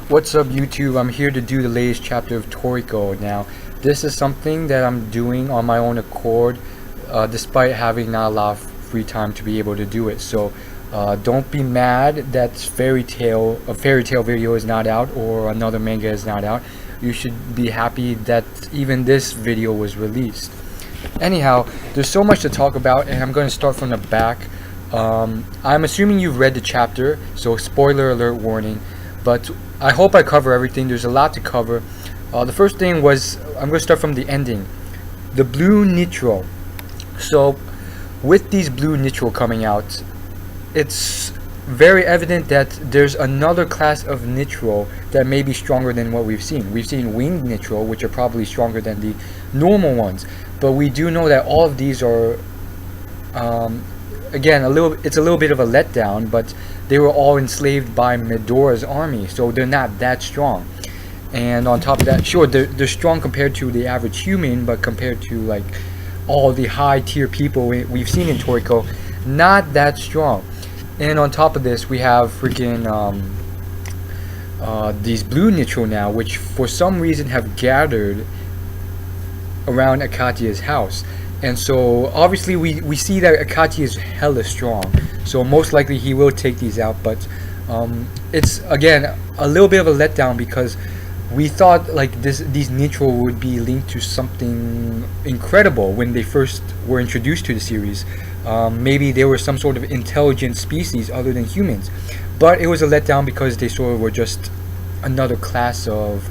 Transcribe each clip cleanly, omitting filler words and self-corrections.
What's up, YouTube? I'm here to do the latest chapter of Toriko. Now, this is something that I'm doing on my own accord, despite having not a lot of free time to be able to do it. So, don't be mad that a fairy tale video is not out or another manga is not out. You should be happy that even this video was released. Anyhow, there's so much to talk about, and I'm going to start from the back. I'm assuming you've read the chapter, so spoiler alert warning. But I hope I cover everything. There's a lot to cover. The first thing was, I'm going to start from the ending. The blue nitro. So, with these blue nitro coming out, it's very evident that there's another class of nitro that may be stronger than what we've seen. We've seen winged nitro, which are probably stronger than the normal ones. But we do know that all of these are, again, it's a little bit of a letdown, but they were all enslaved by Medora's army, so they're not that strong. And on top of that, sure, they're strong compared to the average human, but compared to like all the high tier people we've seen in Toriko, not that strong. And on top of this, we have freaking these blue nitro now, which for some reason have gathered around Akatia's house. And so obviously we see that Akachi is hella strong, so most likely he will take these out. But it's again a little bit of a letdown, because we thought like these nitro would be linked to something incredible when they first were introduced to the series. Maybe they were some sort of intelligent species other than humans, but it was a letdown because they sort of were just another class of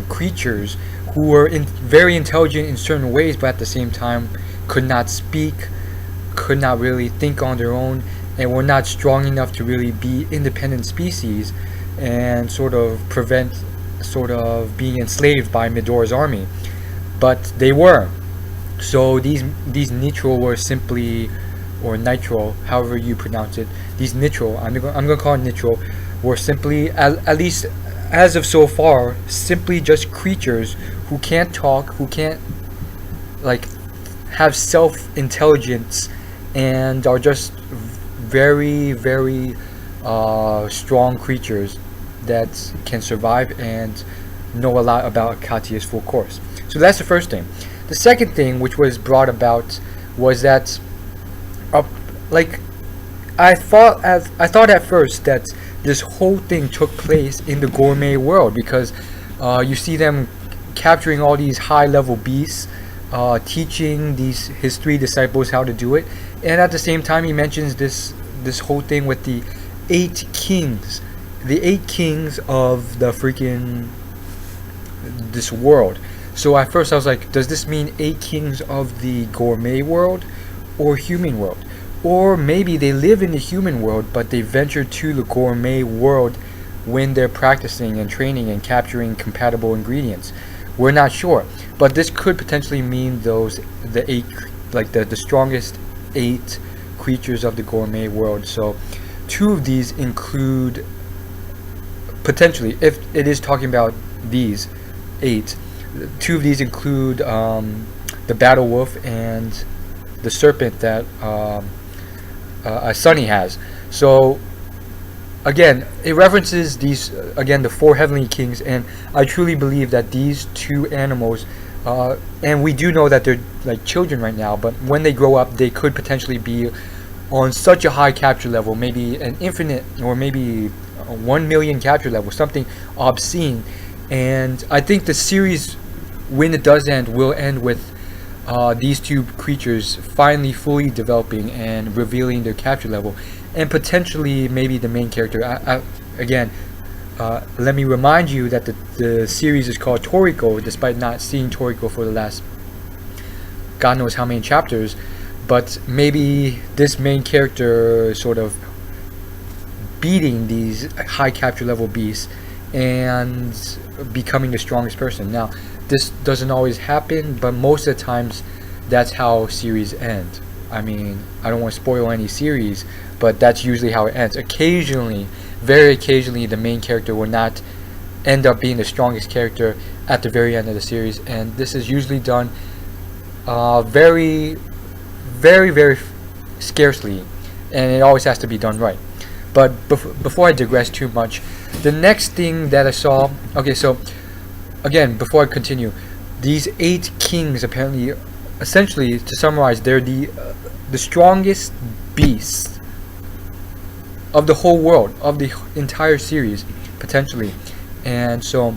creatures who were very intelligent in certain ways, but at the same time could not speak, could not really think on their own, and were not strong enough to really be independent species and sort of prevent being enslaved by Medora's army. But they were. So these nitro were simply, or nitro, however you pronounce it, these nitro, I'm gonna call it nitro, were simply, at least as of so far, simply just creatures who can't talk, who can't like have self-intelligence, and are just very, very strong creatures that can survive and know a lot about Akatia's full course. So that's the first thing. The second thing, which was brought about, was that like I thought at first that this whole thing took place in the gourmet world, because you see them capturing all these high-level beasts, teaching his three disciples how to do it, and at the same time he mentions this whole thing with the 8 kings, the 8 kings of the freaking this world. So at first I was like, does this mean 8 kings of the gourmet world or human world? Or maybe they live in the human world, but they venture to the gourmet world when they're practicing and training and capturing compatible ingredients. We're not sure, but this could potentially mean the 8, like the strongest 8 creatures of the gourmet world. So 2 of these include, potentially, if it is talking about these 8, 2 of these include the battle wolf and the serpent that Sunny has. So again, it references these, again, the 4 heavenly kings, and I truly believe that these 2 animals, and we do know that they're like children right now, but when they grow up, they could potentially be on such a high capture level, maybe an infinite, or maybe a 1 million capture level, something obscene. And I think the series, when it does end, will end with these 2 creatures finally fully developing and revealing their capture level, and potentially maybe the main character. Again, let me remind you that the series is called Toriko, despite not seeing Toriko for the last God knows how many chapters. But maybe this main character sort of beating these high capture level beasts and becoming the strongest person. Now, this doesn't always happen, but most of the times that's how series end. I mean, I don't want to spoil any series, but that's usually how it ends. Occasionally, very occasionally, the main character will not end up being the strongest character at the very end of the series, and this is usually done very, very, very scarcely, and it always has to be done right. But before I digress too much, the next thing that I saw. Okay, so again, before I continue, these 8 kings apparently, essentially, to summarize, they're the strongest beasts of the whole world, of the entire series, potentially. And so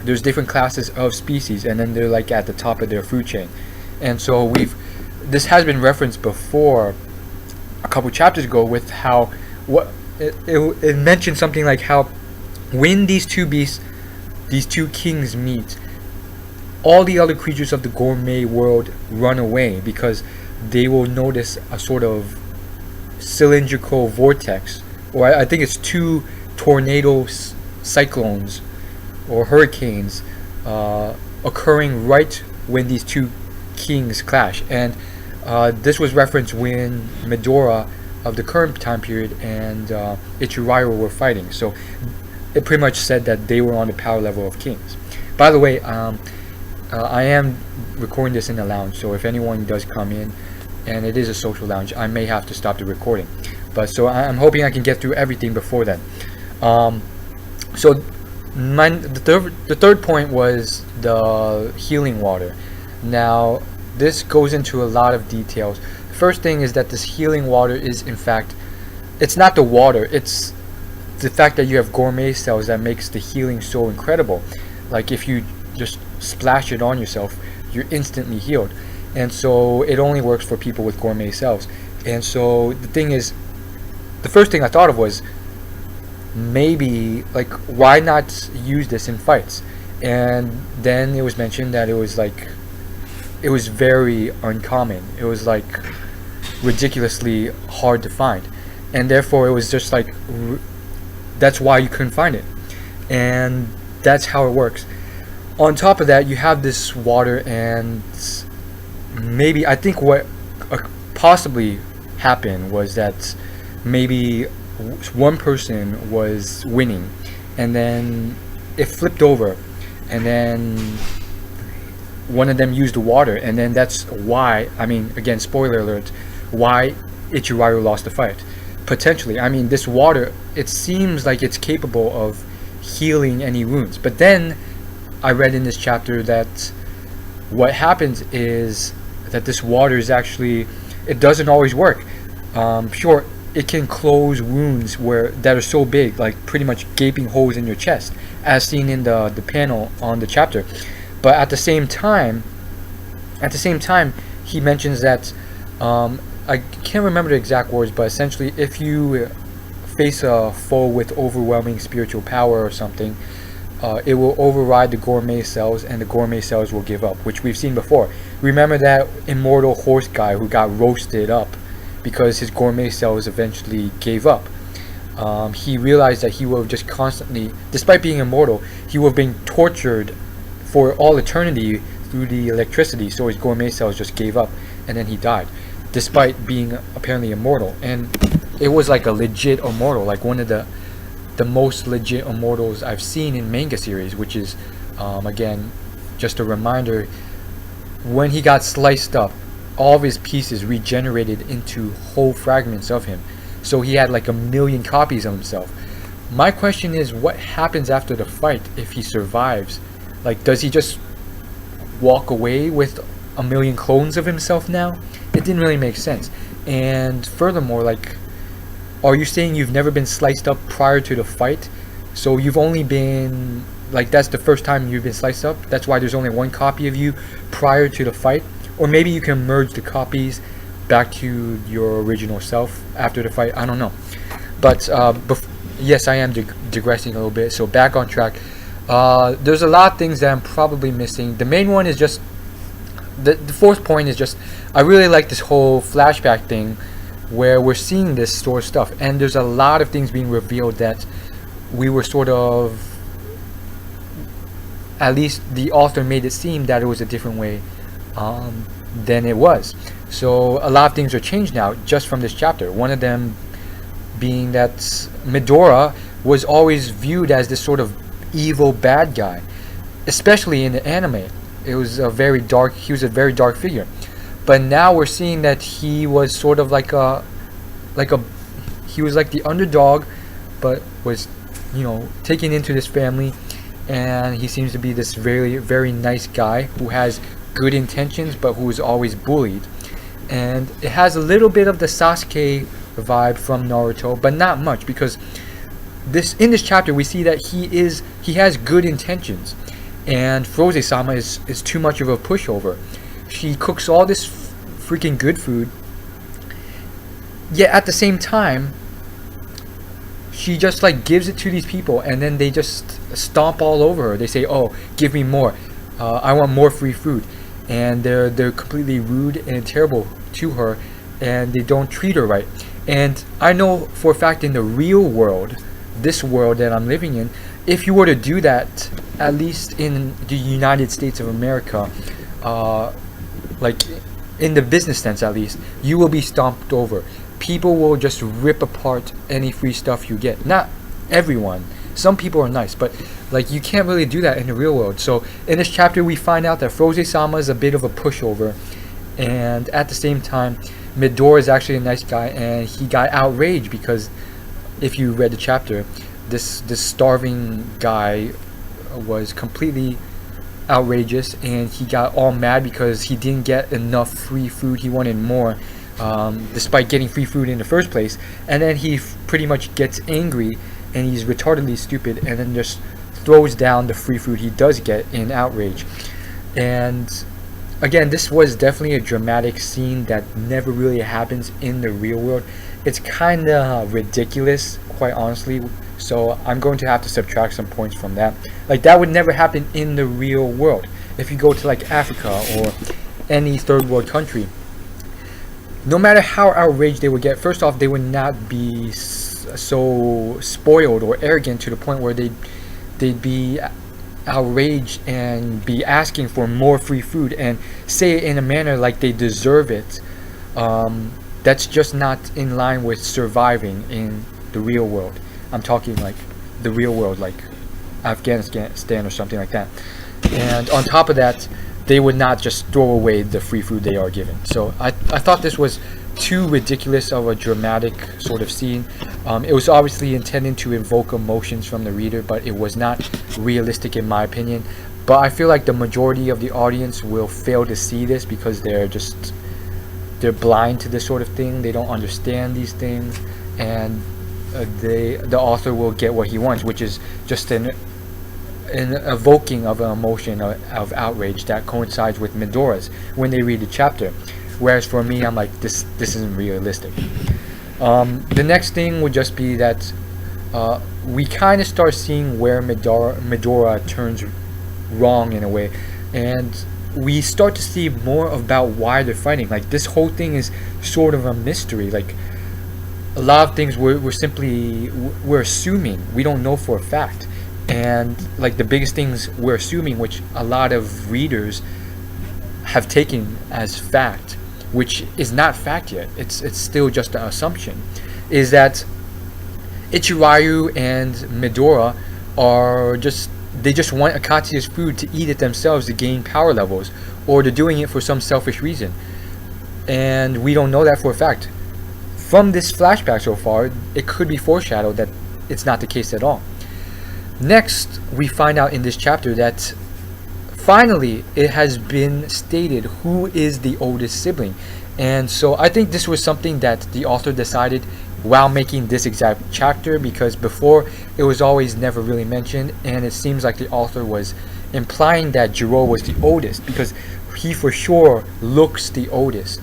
there's different classes of species, and then they're like at the top of their food chain. And so this has been referenced before a couple chapters ago, with how it mentioned something like how when these two kings meet, all the other creatures of the gourmet world run away, because they will notice a sort of cylindrical vortex, or I think it's 2 tornado cyclones or hurricanes occurring right when these 2 kings clash. And this was referenced when Medora of the current time period and Ichirairo were fighting. So it pretty much said that they were on the power level of kings. By the way, I am recording this in the lounge, so if anyone does come in, and it is a social lounge, I may have to stop the recording. But so I'm hoping I can get through everything before then. So the third point was the healing water. Now this goes into a lot of details. The first thing is that this healing water is, in fact, it's not the water, it's the fact that you have gourmet cells that makes the healing so incredible. Like if you just splash it on yourself, you're instantly healed. And so it only works for people with gourmet cells. And so the thing is, the first thing I thought of was, maybe, like, why not use this in fights? And then it was mentioned that it was very uncommon. It was like ridiculously hard to find, and therefore it was just like, that's why you couldn't find it. And that's how it works. On top of that, you have this water, and maybe, I think what possibly happened was that maybe one person was winning, and then it flipped over, and then one of them used the water, and then that's why, I mean, again, spoiler alert, why Ichirairo lost the fight. Potentially, I mean, this water, it seems like it's capable of healing any wounds. But then I read in this chapter that what happens is that this water is actually, it doesn't always work. Sure, it can close wounds that are so big, like pretty much gaping holes in your chest, as seen in the panel on the chapter. But at the same time, he mentions that, I can't remember the exact words, but essentially, if you face a foe with overwhelming spiritual power or something, it will override the gourmet cells, and the gourmet cells will give up, which we've seen before. Remember that immortal horse guy who got roasted up because his gourmet cells eventually gave up. He realized that he will just constantly, despite being immortal, he will have been tortured for all eternity through the electricity, so his gourmet cells just gave up, and then he died, despite being apparently immortal. And it was like a legit immortal, like one of the most legit immortals I've seen in manga series, which is, again, just a reminder, when he got sliced up, all of his pieces regenerated into whole fragments of him. So he had like 1,000,000 copies of himself. My question is, what happens after the fight if he survives? Like, does he just walk away with 1,000,000 clones of himself now? It didn't really make sense. And furthermore, like, are you saying you've never been sliced up prior to the fight? So you've only been, like, that's the first time you've been sliced up? That's why there's only one copy of you prior to the fight? Or maybe you can merge the copies back to your original self after the fight. I don't know. But yes, I am digressing a little bit. So back on track. There's a lot of things that I'm probably missing. The main one is just, the fourth point is just, I really like this whole flashback thing where we're seeing this sort of stuff. And there's a lot of things being revealed that we were sort of, at least the author made it seem that it was a different way than it was. So a lot of things are changed now just from this chapter. One of them being that Medora was always viewed as this sort of evil bad guy, especially in the anime. It was a very dark, he was a very dark figure. But now we're seeing that he was sort of like a he was like the underdog, but was, taken into this family, and he seems to be this very, very nice guy who has good intentions, but who is always bullied. And it has a little bit of the Sasuke vibe from Naruto, but not much, because in this chapter we see that he has good intentions, and Froze-sama is too much of a pushover. She cooks all this freaking good food, yet at the same time she just like gives it to these people, and then they just stomp all over her. They say, "Oh, give me more. I want more free food," and they're completely rude and terrible to her, and they don't treat her right. And I know for a fact in the real world, this world that I'm living in, if you were to do that, at least in the United States of America, like in the business sense at least, you will be stomped over. People will just rip apart any free stuff you get. Not everyone. Some people are nice, but like you can't really do that in the real world. So in this chapter we find out that Froze-sama is a bit of a pushover, and at the same time Midoriya is actually a nice guy, and he got outraged because if you read the chapter, this starving guy was completely outrageous, and he got all mad because he didn't get enough free food. He wanted more, despite getting free food in the first place. And then he pretty much gets angry, and he's retardedly stupid, and then just throws down the free food he does get in outrage. And again, this was definitely a dramatic scene that never really happens in the real world. It's kind of ridiculous, quite honestly, so I'm going to have to subtract some points from that. Like, that would never happen in the real world. If you go to like Africa or any third world country, no matter how outraged they would get, first off, they would not be so spoiled or arrogant to the point where they'd be outraged and be asking for more free food and say it in a manner like they deserve it. That's just not in line with surviving in the real world. I'm talking like the real world, like Afghanistan or something like that. And on top of that, they would not just throw away the free food they are given. So I thought this was too ridiculous of a dramatic sort of scene. It was obviously intended to invoke emotions from the reader, but it was not realistic in my opinion. But I feel like the majority of the audience will fail to see this because they're blind to this sort of thing. They don't understand these things, and the author will get what he wants, which is just an evoking of an emotion of outrage that coincides with Midoriya's when they read the chapter. Whereas for me, I'm like, this isn't realistic. The next thing would just be that we kind of start seeing where Midoriya turns wrong in a way, and we start to see more about why they're fighting. Like, this whole thing is sort of a mystery. Like, a lot of things we're assuming, we don't know for a fact. And like the biggest things we're assuming, which a lot of readers have taken as fact, which is not fact yet, it's still just an assumption, is that Ichirayu and Midoriya they just want Akatsuki's food to eat it themselves to gain power levels, or they're doing it for some selfish reason. And we don't know that for a fact. From this flashback so far, it could be foreshadowed that it's not the case at all. Next, we find out in this chapter that finally it has been stated who is the oldest sibling. And so I think this was something that the author decided while making this exact chapter, because before it was always never really mentioned, and it seems like the author was implying that Jiro was the oldest because he for sure looks the oldest.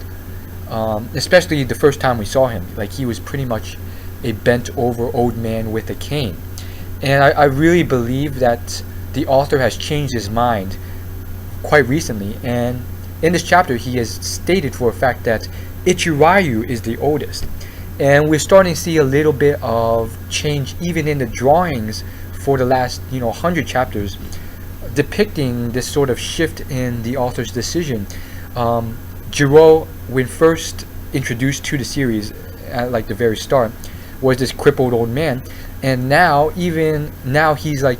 Especially the first time we saw him, like he was pretty much a bent over old man with a cane. And I really believe that the author has changed his mind quite recently, and in this chapter he has stated for a fact that Ichirayu is the oldest. And we're starting to see a little bit of change even in the drawings for the last 100 chapters, depicting this sort of shift in the author's decision. Jiro, when first introduced to the series at like the very start, was this crippled old man, and now he's like,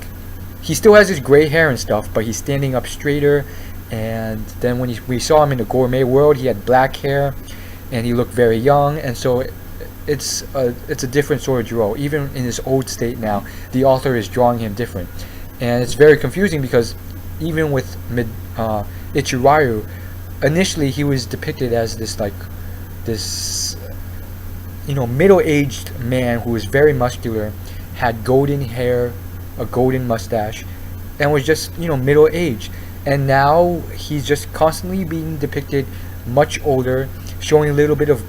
he still has his gray hair and stuff, but he's standing up straighter. And then when we saw him in the gourmet world, he had black hair and he looked very young. And so it's a different sort of Jiro. Even in his old state now, the author is drawing him different, and it's very confusing because even with Ichirayu, initially he was depicted as this middle-aged man who was very muscular, had golden hair, a golden mustache, and was just middle-aged. And now he's just constantly being depicted much older, showing a little bit of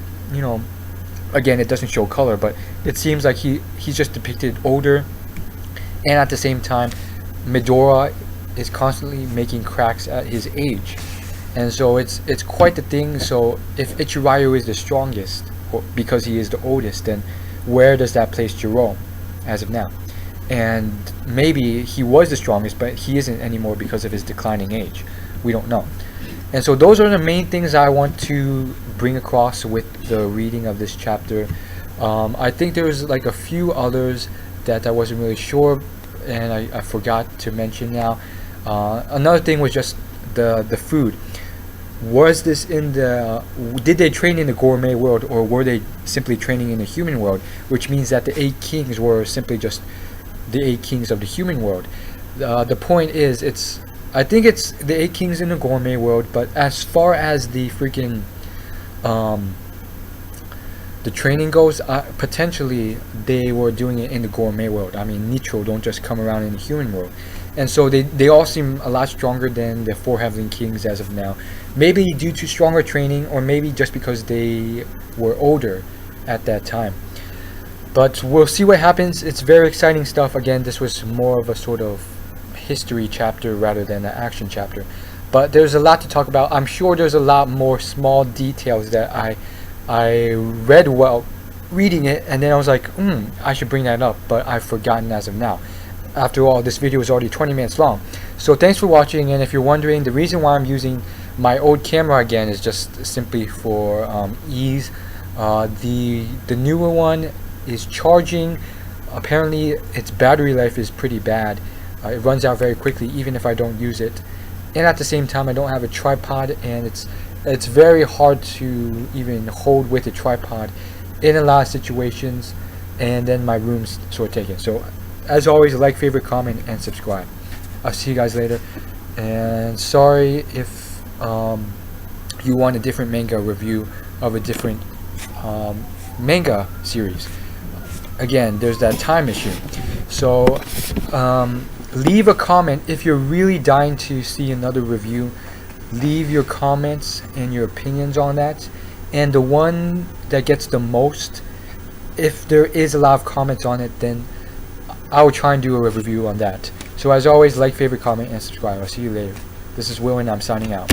again, it doesn't show color, but it seems like he's just depicted older. And at the same time, Midora is constantly making cracks at his age, and so it's quite the thing. So if Ichirayu is the strongest because he is the oldest, then where does that place Jiro as of now? And maybe he was the strongest, but he isn't anymore because of his declining age. We don't know. And so those are the main things I want to bring across with the reading of this chapter. I think there's like a few others that I wasn't really sure, and I forgot to mention now. Another thing was just the food. Was this did they train in the gourmet world, or were they simply training in the human world? Which means that the 8 kings were simply just the 8 kings of the human world. The point is, I think it's the 8 kings in the gourmet world, but as far as the freaking the training goes, potentially they were doing it in the gourmet world. I mean, Nitro don't just come around in the human world. And so they all seem a lot stronger than the 4 Heavenly Kings as of now. Maybe due to stronger training, or maybe just because they were older at that time. But we'll see what happens. It's very exciting stuff. Again, this was more of a sort of history chapter rather than an action chapter. But there's a lot to talk about. I'm sure there's a lot more small details that I read while reading it, and then I was like, I should bring that up, but I've forgotten as of now. After all, this video is already 20 minutes long. So thanks for watching, and if you're wondering, the reason why I'm using my old camera again is just simply for ease. The newer one is charging. Apparently its battery life is pretty bad. It runs out very quickly even if I don't use it, and at the same time I don't have a tripod, and it's very hard to even hold with a tripod in a lot of situations, and then my room's sort of taken. So as always, like, favorite, comment, and subscribe. I'll see you guys later, and sorry if you want a different manga review of a different manga series. Again, there's that time issue. So leave a comment if you're really dying to see another review. Leave your comments and your opinions on that, and the one that gets the most, if there is a lot of comments on it, then I will try and do a review on that. So as always, like, favorite, comment, and subscribe. I'll see you later. This is Will, and I'm signing out.